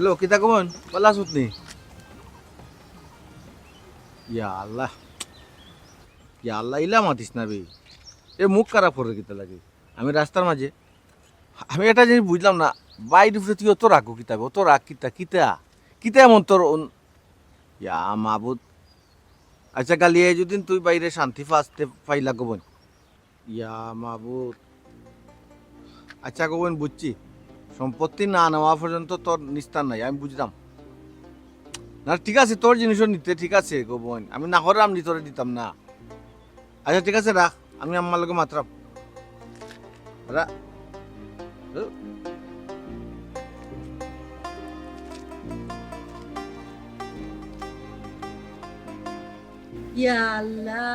Hello কিতা common বলা সুতনি ইয়া আল্লাহ ইলা মাতিস না বে এ মুখ খারাপ করে কিতা লাগে আমি রাস্তার মাঝে আমি একটা জিনিস বুঝলাম না বাইরে উঠে তুই অত রাখো কিতাবে অত রাগ কিতা এমন তোর ইয়া মাবুদ আচ্ছা কালি এই যদি তুই বাইরে শান্তি ফাসতে পাইলা গোবন ইয়া মাবুদ আচ্ছা গোবন বুঝছি সম্পত্তি না নেওয়া পর্যন্ত তোর নিস্তার নাই আমি বুঝলাম না ঠিক আছে তোর জিনিসও নিতে ঠিক আছে গোবন আমি না হরাম নি তোরে দিতাম না আচ্ছা ঠিক আছে রাখ আমি আমার লগে মাত্রাম ইয়া আল্লাহ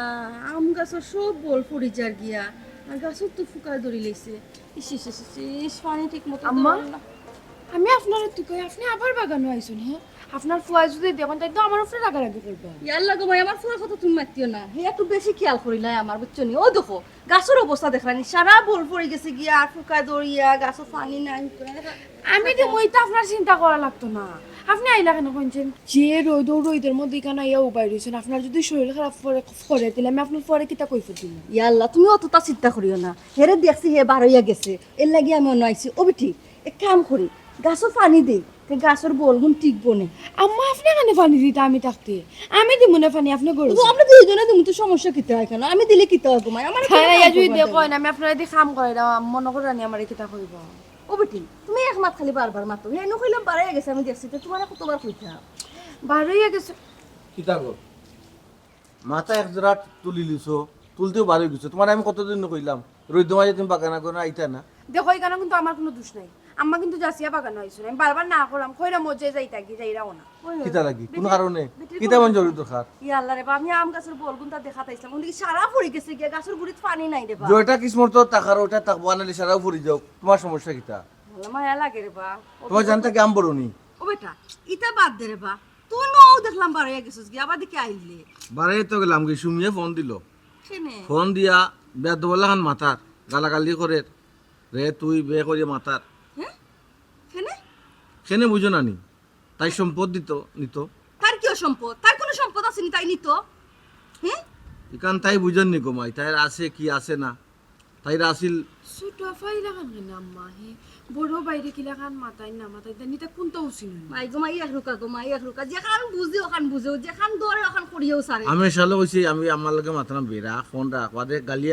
আম গাছর সব বল পড়ি যার গিয়া আর গাছর তো ফুকা ধরি লেছে ইস পানি ঠিক মতো আম্মা আমি আপনার তো কই আপনি আবার বাগানো আইছুন হ্যাঁ আপনার ফুয়া যদি দেখুন তাই তো আমার উপরে রাগারাগি করবে ইয়া আল্লাহ গো ভাই আমার ফুয়ার কথা তুমি মাতিও না হে একটু বেশি খেয়াল করিলাই আমার বুঝছনি ও দেখো গাছের অবস্থা দেখলানি সারা বল পড়ে গেছে গিয়া আর ফুকা ধরিয়া গাছও পানি নাই আমি তো ওইটা আপনার চিন্তা করা লাগতো না আপনি আইলা কেন কইছেন যে রোদের মধ্যে কেন ইয়া উপায় রয়েছেন আপনার যদি শরীর খারাপ করে দিলে আমি আপনার পরে কিতা কইফ দিম ইয়া আল্লাহ তুমি অতটা চিন্তা করিও না হেরে দেখছি হে বার হইয়া গেছে এর লাগি আমি অন্য আইছি ও বেটি এক কাম করি গাছও পানি দেই তে গাছের বলগুন টিকবো না আম্মা আপনি কেন পানি দিতে আমি থাকতে আমি দিব না পানি আপনি গরু আমরা দুইজনে তুমি তো সমস্যা কিতে হয় কেন আমি দিলে কিতে হয় ঘুমাই আমার হ্যাঁ যদি দেখো না আমি আপনার দি কাম করে দাও মনে করে রানি আমার কিতা কইব ও বেটি তুমি এক মাত খালি বারবার মাতো হে নো কইলাম বাড়াই গেছে আমি দেখছি তো তোমার কতবার কইতা বাড়াইয়া গেছে কিতা গো মাথা এক জোড়া তুলি লিছো তুলতেও বাড়ি গেছো তোমার আমি কতদিন কইলাম রোদ মাঝে তুমি বাগানা করে আইতা না দেখো এখানে কিন্তু আমার কোনো দোষ নাই আম্মা কিন্তু জাসিয়া বাগানো হইছে আমি বারবার না করলাম কইরা মজে যাইরাও না কিতা লাগি কোন কারণে কিতা মন জরুরি দরকার ইয়া আল্লাহ রে বাবা আমি আম গাছের বলগুন তা দেখাতাইছিলাম ওদিকে সারা পড়ে গেছে গিয়া গাছের গুড়িতে পানি নাই রে বাবা যেটা কিসমর তো টাকার ওটা তাকবো আনালে সারাও ফুরি যাও তোমার সমস্যা কিতা আল্লাহ মায়া লাগে রে বাবা তোমার জানতা কি আম বড়নি ও বেটা ইটা বাদ দে রে বাবা তুই নও দেখলাম বাড়াইয়া গেছিস গিয়া আবার দেখি আইলে বারে তো গেলাম কি সুমিয়ে ফোন দিল কেনে ফোন দিয়া বেদ বলা খান মাতার গালাগালি করে রে তুই বে করিয়ে মাতার হ্যাঁ কেনে সেনে বুঝো না নি তাই সম্পদ নিত তার কি সম্পদ তার কোনো সম্পদ আছে নি তাই নিত হ্যাঁ ইকান তাই বুঝেন নি গোমাই তাই আছে কি আছে না তাই আসিল ছোট ফাইলা খান না আম্মা হে বড় বাইরে কিলা খান মাথায় না মাথায় নিতে কোনটা উচিত মাই গো মাই এক রুকা যেখান বুঝে ওখান বুঝে যেখান দরে ওখান করিয়েও সারে আমি শালো কইছি আমি আমার লগে মাতলাম বেরা ফোন রাখ বাদে গালি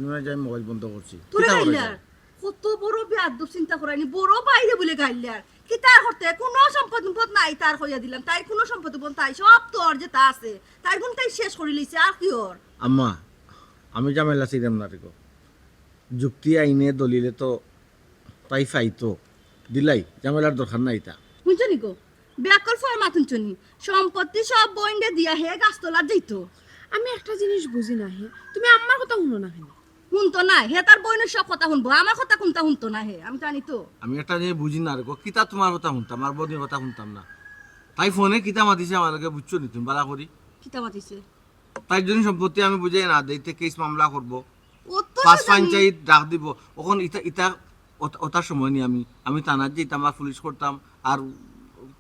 নিয়ে যাই মোবাইল বন্ধ করছি তোরে গাইলার কত বড় বেয়াদব চিন্তা করানি বড় বাইরে বলে গাইলার কি তার হতে কোনো সম্পদ নাই তার কইয়া দিলাম তাই কোনো সম্পদ তাই সব তোর যে তা আছে তাই গুণ তাই শেষ করে লইছে আর কি ওর আম্মা আমি জামেলা ছিলাম না রেখো যুক্তি আইনে দলিলে তো তাই ফাইতো দিলাই জামেলার দরকার নাই তা শুনছনি গো ব্যাকল ফরমাত শুনছনি সম্পত্তি সব বইন্ডে দিয়া হে গাছতলা দিত আমি একটা জিনিস বুঝি না হে তুমি আম্মার কথা শুনো না কেন শুনতো না হে তার বইনের সব কথা শুনবো আমার কথা কোনটা শুনতো না হে আমি জানি তো আমি একটা জিনিস বুঝি না রেখো কিতা তোমার কথা শুনতাম আমার বদির কথা শুনতাম না তাই ফোনে কিতা মাতিছে আমার লগে বুঝছো নি তুমি বালা করি কিতা মাতিছে তাই জন্য সম্পত্তি আমি বুঝাই না দিতে কেস মামলা করবো ও তো পাঁচ পঞ্চায়েত ডাক দিব ওখন ইটা ওটার সময় নি আমি থানার যেতাম আর পুলিশ করতাম আর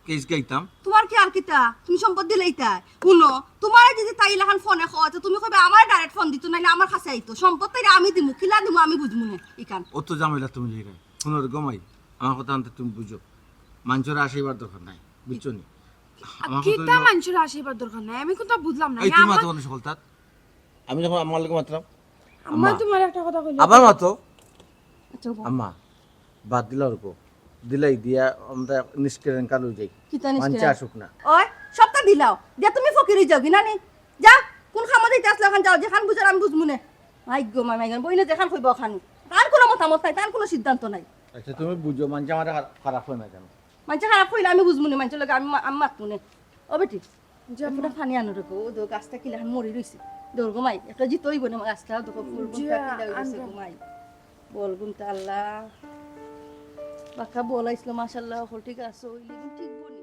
কেস গাইতাম তোমার কি আর কিতা তুমি সম্পদ দিলেই তাই শুনো তোমার যদি তাই লাখান ফোনে খাওয়াতো তুমি কইবে আমার ডাইরেক্ট ফোন দিত নাইলে আমার কাছে আইতো সম্পদ তাই আমি দিমু কিলা দিমু আমি বুঝমু না ইকান অত ঝামেলা তুমি লিখে শুনো রে গমাই আমার কথা আনতে তুমি বুঝো মানুষের আশীর্বাদ দরকার নাই বুঝছো নি কিতা মানুষের আশীর্বাদ দরকার নাই আমি কোনটা বুঝলাম না এই তুমি মাতো কোন সকল তাত আমি যখন আমার লগে মাত্রাম আম্মা তোমার একটা কথা কইলো আবার মাতো আচ্ছা আম্মা বাদ দিলা রকো দিলাই দিয়া আমরা নিষ্কেরেন কালু যাই কিতা নিষ্কেরেন? মানছে আসুক না ওই সবটা দিলাও দিয়া তুমি ফকিরি যাও কি নানি যা কোন খামা দিতে আসলে খান যাও যেখান বুঝার আমি বুঝমু না মাই গো মাই গান বইনে যেখান কইব খান তার কোনো মতামত নাই তার কোনো সিদ্ধান্ত নাই আচ্ছা তুমি বুঝো মানছে আমার খারাপ হয় না কেন মানছে খারাপ কইলে আমি বুঝমু না মানছে লাগে আমি মাতমু না ও বেটি যে আপনারা ফানি আনো রেখো ও দো গাছটা কিলা খান মরি রইছে দৌড় গো মাই একটা জিতইব না গাছটা দেখো ফুল গুনটা কিলা হইছে গো মাই বল গুনটা আল্লাহ বাকা বলাইছিল মাশাআল্লাহ হল ঠিক আছে ওইলি ঠিক বনি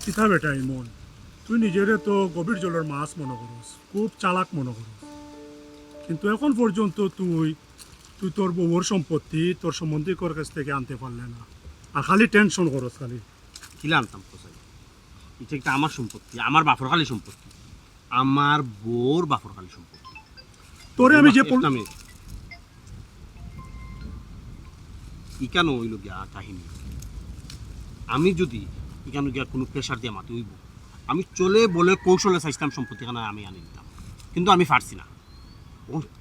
কিতা বেটা ইমন তুই নিজেরে তো গভীর জলের মাছ মনে করস খুব চালাক মনে করস কিন্তু এখন পর্যন্ত তুই তুই তোর বউর সম্পত্তি তোর সম্বন্ধীকর কাছ থেকে আনতে পারলে না, আর খালি টেনশন করস খালি। কিলা আনতাম কোথায়? এটা একটা আমার সম্পত্তি, আমার বাপর খালি সম্পত্তি, আমার বউর বাপর খালি সম্পত্তি। তোরে আমি যে ইকানো হইল গিয়া কাহিনী। আমি যদি ইকানো গিয়া কোনো প্রেশার দিয়ে মাতি হইব, আমি চলে বলে কৌশলে চাইছিলাম সম্পত্তি খানা আমি আনি নিতাম, কিন্তু আমি পারছি না।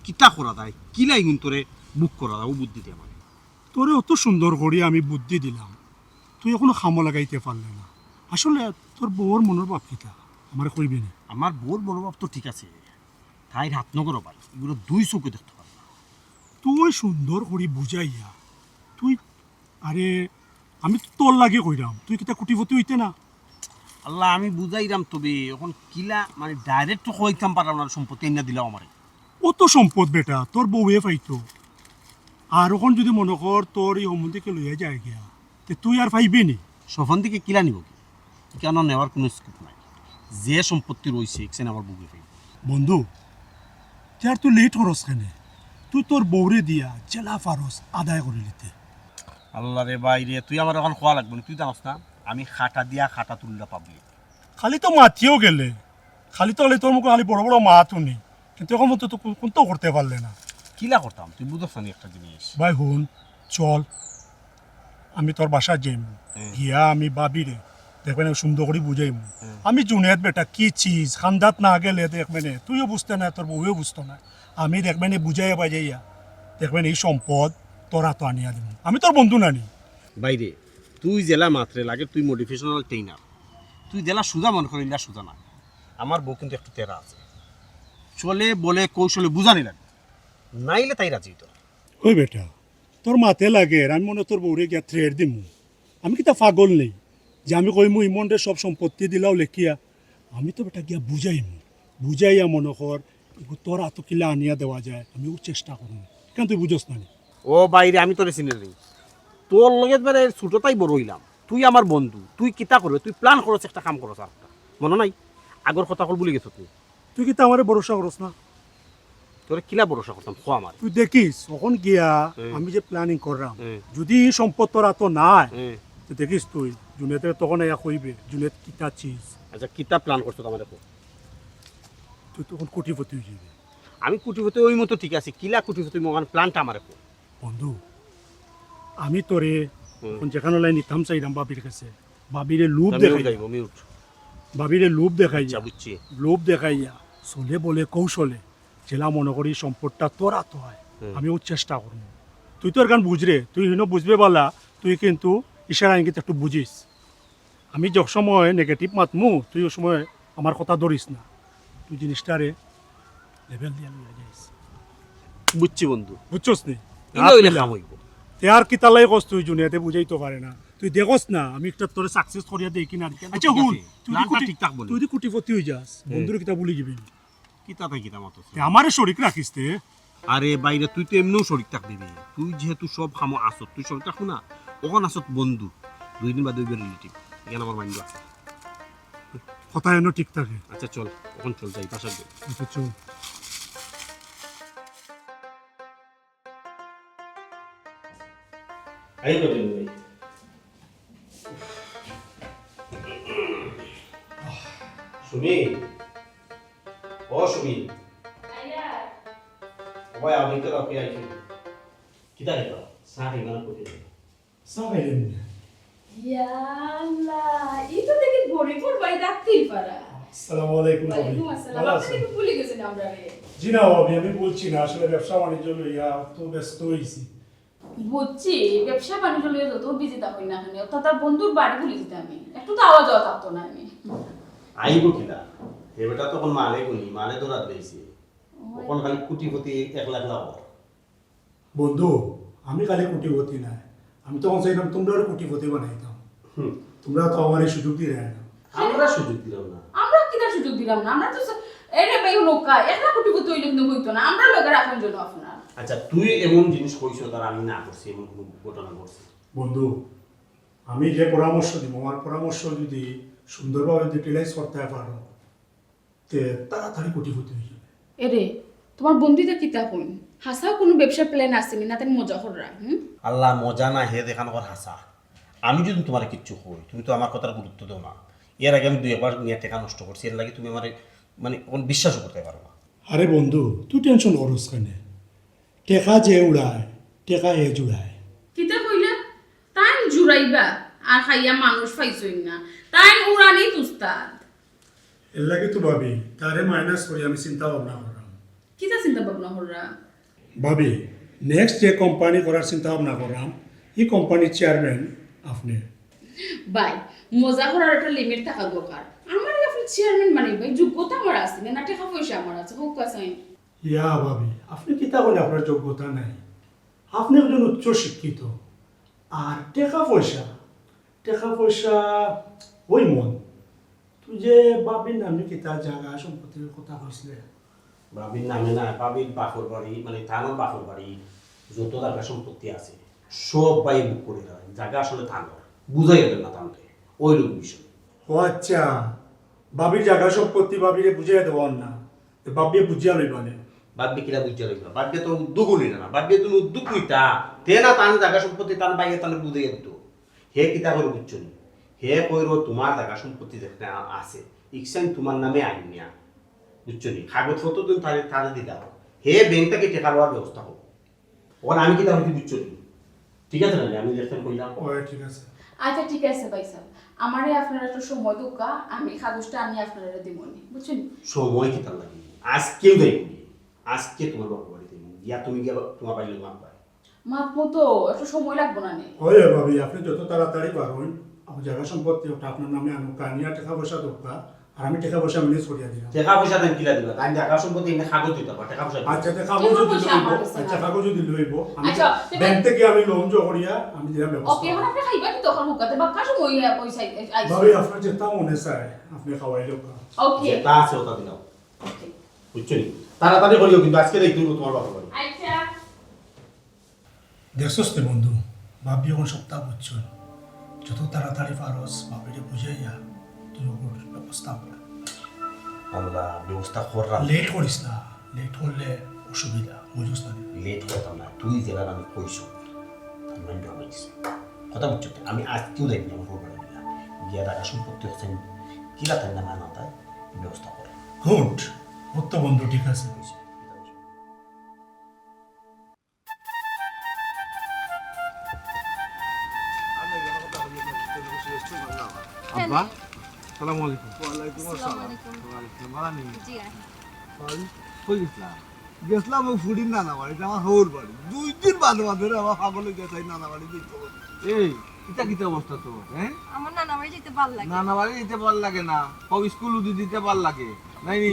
কিতা করা যায়, কিলা ইগুন তোরে বুক করা যায় ও বুদ্ধি দিয়ে আমার। তোরে অত সুন্দর করে আমি বুদ্ধি দিলাম, তুই এখনো খামো লাগাইতে পারলে না। আসলে তোর বউর মনের ভাব কিতা আমার কইবি না। আমার বউর মনোভাব তো ঠিক আছে, তাই হাত নগর ভাই, এগুলো দুই চোখে দেখতে পারে না। তুই সুন্দর করে বুঝাইয়া তুই, আরে আমি তো তোর লাগে কইরাম, তুই কিতা কুটিপতি হইতে না। আল্লাহ আমি বুঝাইলাম, তবে এখন কিলা মানে ডাইরেক্ট তো কইতাম পারলাম না সম্পত্তি এনে দিলাম আমারে। অত সম্পদ বেটা তোর বউয়ে পাইতো, আর ওখান যদি মনে কর তোর এই সম্বন্ধীকে লইয়া যায় গিয়া, তে তুই আর পাইবি নি। সফন থেকে কিলা নিব কি, কেন নেওয়ার কোনো স্কোপ নাই। যে সম্পত্তি রয়েছে এখানে আমার বুকে পাই। বন্ধু তুই আর তুই লেট করস কেন, তুই তোর বউরে দিয়া জেলা ফারস আদায় করে নিতে। আল্লাহ রে বাইরে, তুই আমার এখন খোয়া লাগবে না, তুই জানাস না আমি খাটা দিয়া খাটা তুললা পাবলিক। খালি তো মাতিও গেলে, খালি তো তোর মুখে খালি বড় বড় মাত শুনি, কিন্তু এখন তো কোনটাও করতে পারলে না। কিলা করতাম তুই বুঝছ না একটা জিনিস। ভাই হুন চল, আমি তোর বাসা যাইম, গিয়া আমি বাবিরে দেখবেন সুন্দর করে বুঝাইম আমি জুনেদ বেটা কি চিজ, খান্দাত না গেলে দেখবেন তুইও বুঝতে না তোর বউও বুঝতো না, আমি দেখবেন বুঝাইয়া বাজাইয়া দেখবেন এই সম্পদ তোরা তো আনিয়া দিব, আমি তোর বন্ধু নানি। বাইরে তুই জেলা মাত্রে লাগে, তুই মোটিভেশনাল ট্রেনার, তুই জেলা সুজা মনে করি না সুজা না। আমার বউ কিন্তু একটু তেরা আছে, চলে বলে কৌশলে বুঝানি লাগে, নাইলে তাই রাজি তো। ওই বেটা তোর মাতে লাগে, আমি মনে তোর বউরে গিয়া থ্রেড দিম, আমি কি তা পাগল নেই যে আমি কইমু ইমনরে সব সম্পত্তি দিলাও লেখিয়া। আমি তো বেটা গিয়া বুঝাইয়া মনে কর তোরা তো কিলা আনিয়া দেওয়া যায়, আমি ওর চেষ্টা করুন, কেন তুই বুঝস না? ও বাইরে আমি তোরে চিনি নেই, তোর লগে মানে ছোটটাই বড় হইলাম, তুই আমার বন্ধু, তুই কিতা করবে, তুই প্ল্যান করছ একটা কাম করছ, আর মনে নাই আগর কথা কল বলে গেছ তুই। তুই কি তা আমারে ভরসা করস না? তোরে কিলা ভরসা করতাম খো আমার। তুই দেখিস তখন গিয়া আমি যে প্ল্যানিং করলাম, যদি সম্পদ তোরা তো নাই তো দেখিস তুই জুনেতে তখন এয়া কইবে জুনেত কিতা চিজ। আচ্ছা কিতা প্ল্যান করছো আমার দেখো, তুই তখন কোটিপতি হয়ে যাবি। আমি কুটিপতি ওই মতো ঠিক আছে, কিলা কুটিপতি মগান প্ল্যানটা আমার দেখো। বন্ধু আমি তোরে যেখানে লাই নিতাম চাইলাম বাবির কাছে, বাবিরে লোভ দেখাই, বাবিরে লোভ দেখাইয়া বুঝছি, লোভ দেখাইয়া চলে বলে কৌশলে জেলা মনে করি সম্পদটা তোরা তো হয়, আমি ওর চেষ্টা করবো। তুই তোর গান বুঝরে, তুই হিনো বুঝবে বলা, তুই কিন্তু ইশারা ইঙ্গিত একটু বুঝিস। আমি যে সময় নেগেটিভ মাতমু তুই ওই সময় আমার কথা ধরিস না, তুই জিনিসটারে লেভেল দিয়ে লইয়া যাইস। বুঝছি বন্ধু, বুঝছস নি? আর কি তালাই কস তুই জুনিয়াতে বুঝাইতে পারে না, তুই দেখস না আমি একটা তোরে সাকসেস করিয়া দেই কিনা। আচ্ছা হুন, তুই যদি কোটিপতি হয়ে যাস বন্ধুর কিতা বলি যাবি কিতা তাই কিতা মতো আমারে শরিক রাখিস তে। আরে বাইরে তুই তো এমনিও শরিক থাকবি, তুই যেহেতু সব খামো আসত, তুই শরিক থাকবো না, ওখান আসত বন্ধু, 2 দিন বা 2 রিলেটিভ, এখানে আমার মাইন্ড আছে কথা যেন ঠিক থাকে। আচ্ছা চল ওখান চল যাই পাশা যাই। আচ্ছা চল। সুমি, ও সুমি, ওই আমি তো রাখি আইছি, কিতা রে সাথে গানা করতে সবাই রে ইয়া আল্লাহ, এই তো দেখি ভরে ভর বাই ডাকতেই পারা। আসসালামু আলাইকুম। ওয়ালাইকুম আসসালাম। আপনি কি ভুলে গেছেন আমরা রে? জি না ভাবি, আমি বলছি না, আসলে ব্যবসা বাণিজ্য লইয়া তো ব্যস্ত হইছি। বুঝছি, ব্যবসা বাণিজ্য লইয়া যত বিজি থাকুই না কেন, অর্থাৎ তার বন্ধুর বাড়ি ভুলে যেতে আমি একটু তো আওয়াজ যাওয়া থাকতো না আমি। আইব কিলা এবেটা তখন মালে গুনি মালে তো রাত লইছি, তখন খালি কুটিপতি 1 লাখ লাভ। বন্ধু আমি খালি কোটিপতি নাই, আমি তখন চাইলাম তোমরা কোটিপতি বানাইতাম, তোমরা তো আমার এই সুযোগ দিয়ে না। আমরা সুযোগ দিলাম না। আমরা কিনা সুযোগ দিলাম না? আমরা তো এরে ভাই নৌকা 1 লাখ কোটিপতি হইলে কিন্তু হইতো না, আমরা লোকের আপন জন্য আপনার। আচ্ছা তুই এমন জিনিস কইছো তার আমি না করছি, এমন কোন ঘটনা ঘটছে? বন্ধু আমি যে পরামর্শ দিব, আমার পরামর্শ যদি সুন্দরভাবে ইউটিলাইজ করতে পারো তে তাড়াতাড়ি কোটিপতি হয়ে যাবে। এরে তোমার বন্ধুটা কিতা কইন, হাসাও কোনো ব্যবসার প্ল্যান আসেনি না তাই মজা কররা আল্লাহ মজা না হে দেখান কর হাসা আমি যদি তোমার কিচ্ছু কই তুমি তো আমার কথার গুরুত্ব দাও না এর আগে আমি 2 বার নিয়ে টাকা নষ্ট করছি এর লাগে তুমি আমার মানে কোন বিশ্বাসও করতে পারো না আরে বন্ধু তুই টেনশন করস কেন টেকা যে উড়ায় টেকা এ জুড়ায় কিতা কইলা তাই জুরাইবা আর খাইয়া মানুষ পাইছই না তাই উড়ানি তুস্তাদ এর লাগে তো ভাবি তারে মাইনাস করি আমি চিন্তা ভাবনা করলাম কিতা চিন্তা ভাবনা কররা ভাবি নেক্সট যে কোম্পানি করার চিন্তা ভাবনা করলাম এই কোম্পানির চেয়ারম্যান আপনি বাই মজা করার একটা লিমিট থাকা দরকার আমার আপনি চেয়ারম্যান বানাইবে যোগ্যতা আমার আছে না টাকা পয়সা আমার আছে হোক কাসাই ইয়া ভাবি আপনি কিতা বলে আপনার যোগ্যতা নাই আপনি একজন উচ্চ শিক্ষিত আর টাকা পয়সা ওই মন তুই যে ভাবি নামে কিতা জায়গা সম্পত্তির কথা কইছিলে বাবির নামে না বাবির বাপর বাড়ি মানে থানোর বাপর বাড়ি যত জায়গা সম্পত্তি আছে সব বাই বুক করে দেয় জায়গা আসলে থানোর বুঝাই দেবেন না তাহলে ওই রকম বিষয় ও আচ্ছা বাবির জায়গা সম্পত্তি বাবিরে বুঝিয়ে দেব না বাবিয়ে বুঝিয়া লইবানে বাব্যে কিরা বুঝতে লাগবে বাব্যে তো উদ্যোগও নিল না বাব্যে তুমি উদ্যোগ নিতা তে না তান জায়গা সম্পত্তি তান বাইরে তান বুঝে দিত হে কিতা করে বুঝছো নি হে কইরো তোমার জায়গা সম্পত্তি যেখানে আছে ইকসান তোমার নামে আইন নিয়া বুঝছো নি কাগজপত্র তুমি তাদের দিতে হবে হে ব্যাংক থেকে টাকা লওয়ার ব্যবস্থা হোক ওখানে আমি কিতা হইতে বুঝছো নি ঠিক আছে না আমি যেখানে কইলাম ও ঠিক আছে আচ্ছা ঠিক আছে ভাই সাহেব আমারে আপনারা একটু সময় দোকা আমি কাগজটা আনি আপনারা দিমনি বুঝছেন সময় কিতা লাগে আজকেও দেখবি আজকে তোমার বাবা বাড়িতে গিয়া তুমি গিয়া তোমার বাড়ি মাপ পাই মাপ মতো একটু সময় লাগবে না নে হয় ভাবি আপনি যত তাড়াতাড়ি পারবেন আমার জায়গা সম্পত্তি ওটা আপনার নামে আনুক কানিয়া টাকা পয়সা দরকার আর আমি টাকা পয়সা ম্যানেজ করিয়া দিলাম টাকা পয়সা দেন কিলা দিবা কারণ জায়গা সম্পত্তি এনে কাগজ দিতে পারে টাকা পয়সা আচ্ছা কাগজ যদি লইব আমি আচ্ছা, ব্যাংক থেকে আমি লোন জো করিয়া আমি দিলাম ব্যবস্থা ওকে এখন আপনি খাইবা কি তখন হুকাতে বা কাজ সময় পয়সা আইছে ভাবি আপনার যেটা মনে চায় আপনি খাওয়াই লোক ওকে যেটা আছে ওটা দিলাম ওকে বুঝছো নি তাড়াতাড়ি করিও কিন্তু আজকে দেখি তোমার বাবা বাড়ি আচ্ছা দেখছস তো বন্ধু ভাবি এখন সপ্তাহ বুঝছো যত তাড়াতাড়ি পারস ভাবিরে বুঝাইয়া তুই ওর ব্যবস্থা কর আমরা ব্যবস্থা করলাম লেট করিস না লেট করলে অসুবিধা বুঝিস না লেট করতাম না তুই জেলার আমি কইছো আমি ভাবছি কথা বুঝছো তো? আমি আজকেও দেখি আমার বাবা বাড়ি গিয়া টাকা সম্পত্তি হচ্ছে কিলা তাই না না তাই ব্যবস্থা করে গুড তো বন্ধু ঠিক আছে আব্বা সালামু আলাইকুম কই গেছিলাম গেছিলাম ওই ফুডির নানা বাড়িতে আমার হৌর বাড়ি 2 দিন বাদে বাদে আমার পাগলে গেছাই নানা বাড়ি দিতে এই কিতা কিতা অবস্থা তো হ্যাঁ আমার নানা বাড়ি যেতে ভালো লাগে নানা বাড়ি দিতে ভাল লাগে না সব স্কুল দিতে ভাল লাগে নাই নি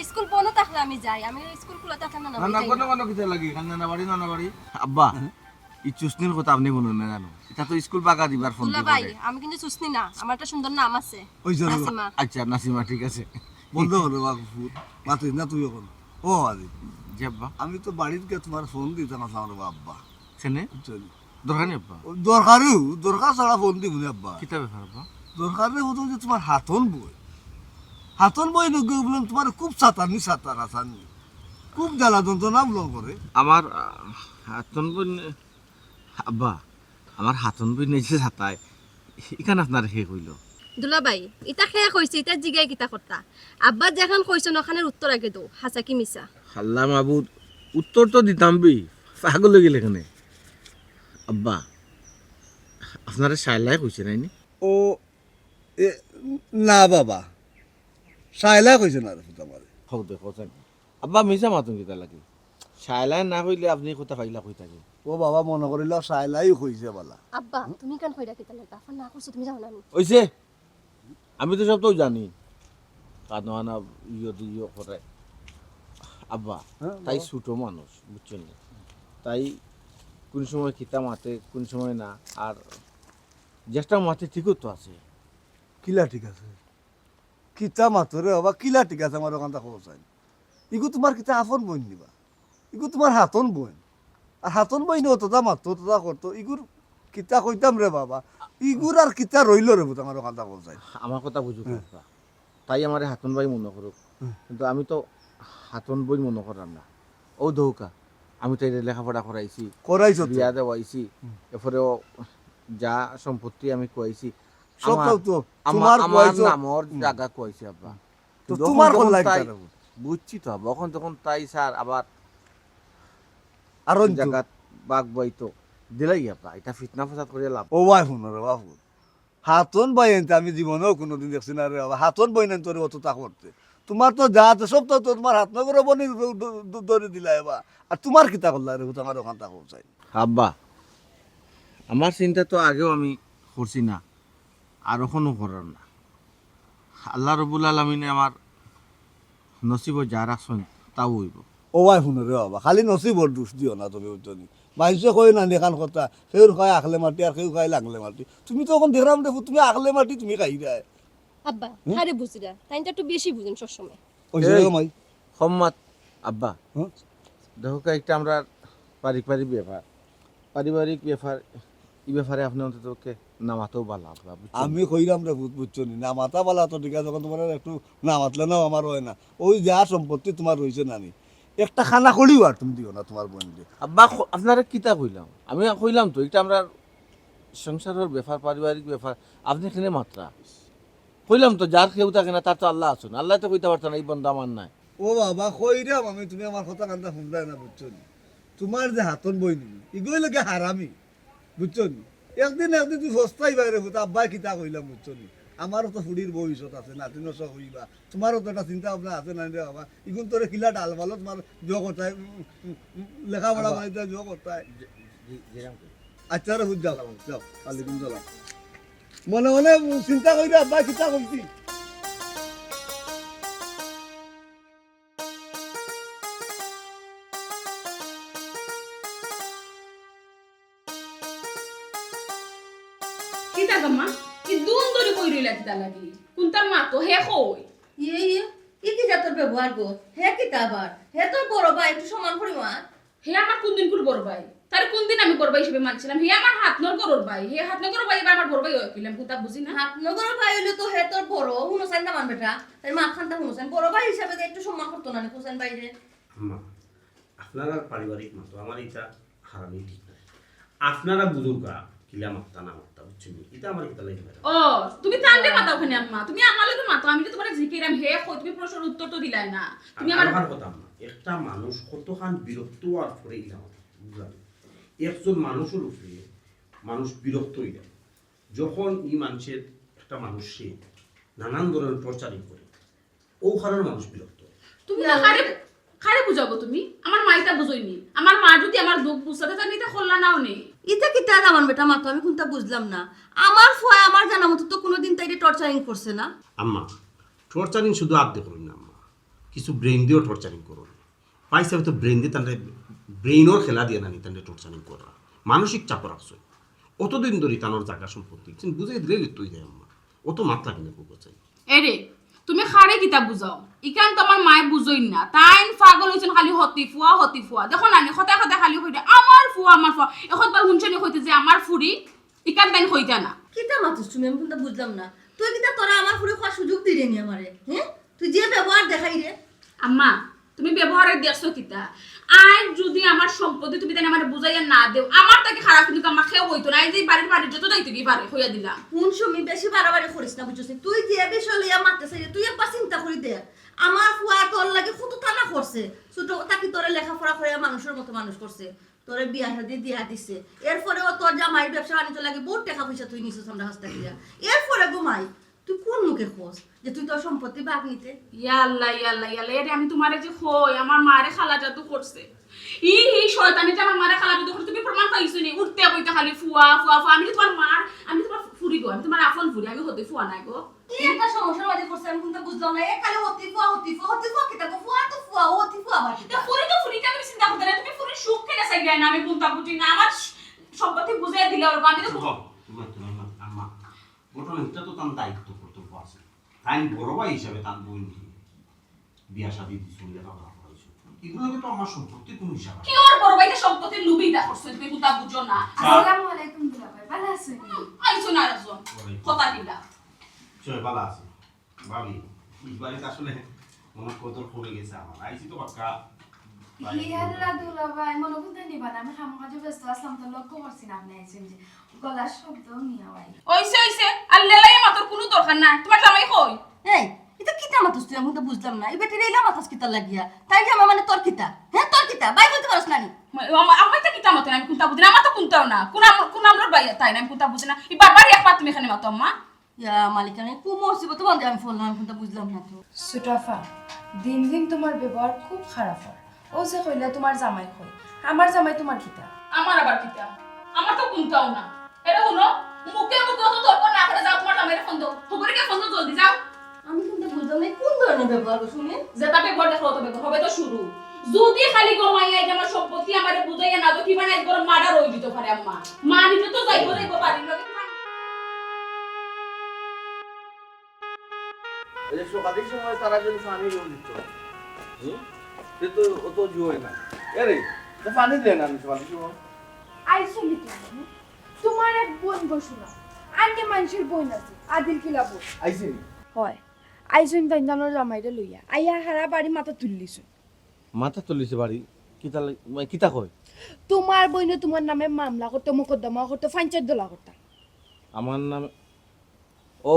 স্কুল বন্ধ থাকলে আমি যাই আমি স্কুল খোলা থাকলে নানা নানা বাড়ি কোন কোন কিতা লাগে নানা বাড়ি আব্বা এই চুসনির কথা আপনি বলুন না জানো এটা তো স্কুল বাগা দিবার ফোন দুলা ভাই আমি কিন্তু সুস্নি না আমার একটা সুন্দর নাম আছে ওই জন্য নাসিমা আচ্ছা নাসিমা ঠিক আছে বন্ধ হলো বাবু মাতুই না তুই এখন ও আদি জি আব্বা আমি তো বাড়িতে গিয়ে তোমার ফোন দিতাম আমার আব্বা সেনে বুঝলি? দরকার নেই আব্বা ও দরকারও দরকার ছাড়া ফোন দিব না আব্বা কিতা ব্যাপার আব্বা দরকার নেই হতো যে তোমার হাতন বই নগে বললাম তোমার খুব সাতার আসানি খুব জ্বালা যন্ত্রণা বলন করে আমার হাতন বই আব্বা আমার হাতন বই নিজে ছাতায় এখানে আপনার হে কইল দুলা ভাই ইটা খেয়া কইছে ইটা জিগাই কিতা করতা আব্বা যেখান কইছে নখানের উত্তর আগে দো হাসা কি মিছা হাল্লা মাহবুদ উত্তর তো দিতাম বি পাগল হয়ে গেলে এখানে আব্বা আপনারা সাইলাই কইছে নাইনি ও না বাবা সাইলা কইছে না আমার হোক দেখো আব্বা মিছা মাতুন কিতা লাগে সাইলাই না কইলে আপনি কথা পাইলা কই থাকে ও বাবা মনে করিল সাইলাই কইছে বলা আব্বা তুমি কেন কইরা কিতা লাগা আপন না কইছো তুমি জানো না ওইছে আমি তো সব তো জানি কানা ইয়ে করে আব্বা তাই ছোট মানুষ বুঝছেন না তাই কোন সময় কিতা মাতে কোন সময় না আর যেটা মাতে ঠিকও তো আছে কিলা ঠিক আছে কিতা মাতরে বাবা কিলা ঠিক আছে আমার ওখানটা খবর চাই ইগু তোমার কিতা আপন বইন নিবা ইগু তোমার হাতন বইন আর হাতন বইন অতটা মাতো ততটা করতো ইগুর কিতা কইতাম রে বাবা ইগুর আর কিতা রইল রে বুঝ আমার ওখানটা খবর চাই আমার কথা বুঝুক আব্বা তাই আমার হাতন ভাই মনে করুক কিন্তু আমি তো হাতন বই মনে করাম না ও দৌকা আমি তো এটা লেখাপড়া করাইছি, করাইছো তো? বিয়া দেওয়াইছি, এরপরেও যা সম্পত্তি আমি কইছি সব আমার তাও তো আমার তোমার আমার কইছো। নামর জায়গা কইছি আব্বা। তো যখন তোমার কোন যখন লাগে তাই তার? বুঝছি তো আব্বা, তখন তাই স্যার আবার আর জায়গা বাঘ বইতো দিলাই আব্বা, এটা ফিতনা ফসাদ করে লাভ। ও ভাই শুনো রে বাবু, হাতন বাইনতে আমি জীবনেও কোনোদিন দেখছি না রে বাবা। হাতন বাইনেন তোর অত তা করতে, তোমার তো যা আছে সব তো তোমার হাত নগর বনি ধরে দিলা এবার। আর তোমার কিতা করলা রে তোমার ওখান তা চাই? আব্বা আমার চিন্তা তো আগেও আমি করছি না, আর এখনো করার না। আল্লাহ রবুল আলমিনে আমার নসিব যা রাখছেন তাও হইব। ও ভাই শুনো রে বাবা, খালি নসিবর দোষ দিও না তুমি উঠনি। মানুষে কয় না দেখান কথা, সেও খায় আখলে মাটি আর কেউ খায় লাগলে মাটি। তুমি তো এখন দেখলাম দেখো তুমি আখলে মাটি তুমি খাই দেয়। আব্বা আরে বুঝিরা তাই তো একটু বেশি বুঝেন সবসময়। ওই এই। যে মাই সম্মাত আব্বা, হ্যাঁ? দেখো একটা আমরা পারিবারিক ব্যাপার, পারিবারিক ব্যাপার, এই ব্যাপারে আপনি অন্তত নামাতেও ভালো আব্বা, বুঝছেন? আমি কইরাম রে ভূত বুঝছো নি, না মাথা বালা তো ঠিক আছে, যখন তোমার একটু না মাতলে নাও আমার হয় না। ওই যা সম্পত্তি তোমার রয়েছে নানি, একটা খানা করিও আর তুমি দিও না তোমার বোন দিয়ে। আব্বা আপনারা কিতা কইলাম, আমি কইলাম তো এটা আমরা সংসারের ব্যাপার, পারিবারিক ব্যাপার, আপনি এখানে মাত্রা কইলাম তো, যার কেউ থাকে না তার তো আল্লাহ আছেন, আল্লাহ তো কইতে পারতেন এই বন্ধু আমার নাই। ও বাবা কইরাম আমি, তুমি আমার কথা কান্দা শুনতে না, বুঝছো নি? তোমার যে হাতন বই নিবি এগুলো লাগে হারামি, বুঝছো নি? একদিন একদিন তুই সস্তাই বাইরে হতো আব্বাই কিতা কইলাম, বুঝছো নি? আমারও তো ফুড়ির ভবিষ্যৎ আছে, নাতিন সব হইবা, তোমারও তো একটা চিন্তা ভাবনা আছে না রে বাবা। ইগুন তোরে কিলা ডাল ভালো তোমার জো করতায়, লেখাপড়া বাড়িতে জো করতায়। আচ্ছা রে বুঝ যাও যাও, কালি তুমি চলাম মনে মনে চিন্তা করি আব্বাই কিতা করছি। কিতা গাম্মা কি দুন ধরে কই রইলা কিতা লাগি কোনটা মা তো হে কই ইয়ে ই কি জাতর ব্যবহার গো? হে কিতা আবার? হে তোর বড় ভাই, একটু সমান পরিমাণ। হে আমার কোন দিন করে বড় ভাই, তার কোন দিন আমি বড় ভাই হিসেবে মানছিলাম। হে আমার হাত নর গরর ভাই, হে হাত নর গরর ভাই এবার আমার বড় ভাই হয়ে গেলাম, কোনটা বুঝি না। হাত নগর ভাই হইলে তো হে তোর বড় হুনসাইন না মান বেটা, তাই মা খানটা হুনসাইন বড় ভাই হিসাবে তো একটু সম্মান করতো না হুসেন ভাই রে। আম্মা আপনারা পারিবারিক মতো আমার এটা হারামি ঠিক না। আপনারা বুঝুকা কিলা মাত্তা না মাত্তা, বুঝছেন? এটা আমার কিতা লাগে না। ও তুমি তান্ডে মাতা ওখানে আম্মা, তুমি আমার লগে মাতো, আমি তো তোমার জিকিরাম হে কই, তুমি প্রশ্নের উত্তর তো দিলাই না। তুমি আমার আমার কথা আম্মা, একটা মানুষ কতখান বিরক্ত আর পরে ইলা বুঝলাম। একজন মানুষের উপরে মানুষ বিরক্ত হয়ে যায় যখন এই মানুষের একটা মানুষ সে নানান ধরনের টর্চারিং করে, ও কারণে মানুষ বিরক্ত হয়। তুমি না খারে খারে বুঝাবো তুমি, আমার মাইতা বুঝইনি। আমার মা যদি আমার দুঃখ বুঝতে তার নিতে খোল্লা নাও নেই। ইতা কি তার আমার বেটা মা তো আমি কোনটা বুঝলাম না। আমার ফুয়া আমার জানা মতো তো কোনোদিন তাই টর্চারিং করছে না। আম্মা টর্চারিং শুধু আবদে করুন না আম্মা, কিছু ব্রেন দিয়েও টর্চারিং করুন। পাইছে তো ব্রেন দিয়ে তাহলে ব্রেইনর খেলা দিয়ে না নি তাহলে টর্চারিং করা, মানসিক চাপ রাখছো। অতদিন ধরে তানোর জায়গা সম্পত্তি বুঝাই দিলে লিপ্তই যায় আম্মা, অত মাত্রা কিনে কুকো চাই। এরে তুমি খারে কিতাব বুঝাও, ইকান তো আমার মায়ে বুঝই না। তাই পাগল হইছেন খালি হতি ফুয়া দেখো না কথা কথা খালি কইতে আমার ফুয়া এখন বার হুনছনি কইতে যে আমার ফুরি, ইকান তাই কইতা না। কিতা মাতুস তুমি, আমি কোনটা বুঝলাম না। তুই কিতা তোরা আমার ফুড়ে খাওয়ার সুযোগ দিলি নি আমারে? হ্যাঁ তুই যে ব্যবহার দেখাই রে। আম্মা তুমি ব্যবহারের দেখছো কিতা, আজ যদি আমার সম্পত্তি তুমি তাই আমার বুঝাইয়া না দেও, আমার তাকে খারাপ কিন্তু আমার খেয়ে হইতো না। এই যে বাড়ির যত যাইতে গিয়ে পারে হইয়া দিলাম। কোন সুমি বেশি বাড়াবাড়ি করিস না, বুঝছিস? তুই যে বিষয় লইয়া মারতেছিস তুই একবার চিন্তা করি দে। আমার ফুয়া তোর লাগে কত টানা করছে, ছোট তাকে তোরে লেখাপড়া করে মানুষের মতো মানুষ করছে, তোরে বিয়া শাদি দিয়া দিছে। এরপরেও তোর জামাই ব্যবসা বাণিজ্য লাগে বহুত টাকা পয়সা তুই নিছিস আমরা হাসতে গিয়া। এরপরে ঘুমাই তুই কোন মুখে খোঁজ যে তুই তোর সম্পত্তি ভাগ নিতে? ইয়াল্লা এরে আমি তোমারে যে কই আমার মারে খালা জাদু করছে, এই শয়তানি যে আমার মারে খালা জাদু করছে তুমি প্রমাণ পাইছো নি? উঠতে বইতে খালি ফুয়া আমি তো তোমার মার, আমি তোমার ফুরি গো, আমি তোমার আপন ফুরি, আমি হতে ফুয়া নাই গো। কি একটা সমস্যার মাঝে করছে আমি কোনটা বুঝলাম না। এ খালি হতি ফুয়া কিতা গো? ফুয়া তো ফুয়া, হতি ফুয়া বাকি। তা ফুরিটা আমি চিন্তা করতে না, তুমি ফুরি সুখ খেলে চাই না, আমি কোনটা বুঝি না। আমার সম্পত্তি বুঝাই দিলে ওর আমি তো আম্মা ঘটনাটা তো তার দায়িত্ব কর্তব্য আছে, তাই বড় ভাই হিসাবে তার বোন বিয়া শাদি দিছো, লেখাপড়া করাইছো, এগুলো তো আমার সম্পত্তি কোন হিসাবে কি ওর বড় ভাইটা সম্পত্তির লুবিটা করছে, তুমি কোনটা বুঝো না। আসসালামু আলাইকুম দুলা ভাই, ভালো আছেন? আইছো না রাজো কথা কিলা চল ভালো আছে ভাবি। এই বাড়িতে আসলে মনে কদর পড়ে গেছে আমার, আইছি তো বাক্কা ইয়াল্লা দুলাভাই মনে করতে নিবা না আমি খামকাজে ব্যস্ত আসলাম তো লক্ষ্য করছি না আপনি আইছেন যে গলার শব্দ নিয়ে ভাই ওইছে আর লেলাই মাতর কোনো দরকার নাই তোমার জামাই কই এই এটা কিতা মাতুস তুই আমি তো বুঝলাম না এই বেটি রেলা মাতাস কিতা লাগিয়া তাই যে আমার মানে তোর কিতা হ্যাঁ তোর কিতা বাই বলতে পারছ না নি আমার তো কিতা মতো আমি কোনটা বুঝি না আমার তো কোনটাও না কোন আমরার বাই তাই না আমি কোনটা বুঝি না এই বারবার একবার তুমি এখানে মাতো আম্মা ইয়া মালিকানে কুমরছি তো বন্ধে আমি ফোন আমি কোনটা বুঝলাম না তো সুটাফা দিন দিন তোমার ব্যবহার খুব খারাপ হয় ও যে কইলা তোমার জামাই কই আমার জামাই তোমার কিতা আমার আবার কিতা আমার তো কোনটাও না এটা হলো মুখে মুখে তো দরকার না করে যাও তোমার জামাইরে ফোন দাও খবরকে ফোন দাও জলদি যাও আমি কোনটা বুঝলাম না কোন ধরনের ব্যবহার শুনে যেটা ব্যবহার দেখো তো ব্যবহার হবে তো শুরু যদি খালি গমাইয়া এটা আমার সম্পত্তি আমারে বুঝাইয়া না তো কি মানে একবার মার্ডার হই দিতে পারে আম্মা মানিতে তো যাইবো যাইবো পারি লগে এই যে সকালের সময় তারা যদি পানি দিত সে তো অত জুয়ে না এরে তো পানি দেন আমি সকালের সময় আইছো লিখে তোমার এক বোন বসুনা আন্নে মানুষের বোন আছে আদিল কিলাবো আইসি হয় আইসুন তাই জানোর জামাইরে লইয়া আইয়া হারা বাড়ি মাথা তুললিছো মাথা তুলিছে বাড়ি কিতা কয় তোমার বইনে তোমার নামে মামলা করতে মোকদ্দমা করতে পঞ্চায়েত দলা করতে আমার নাম ও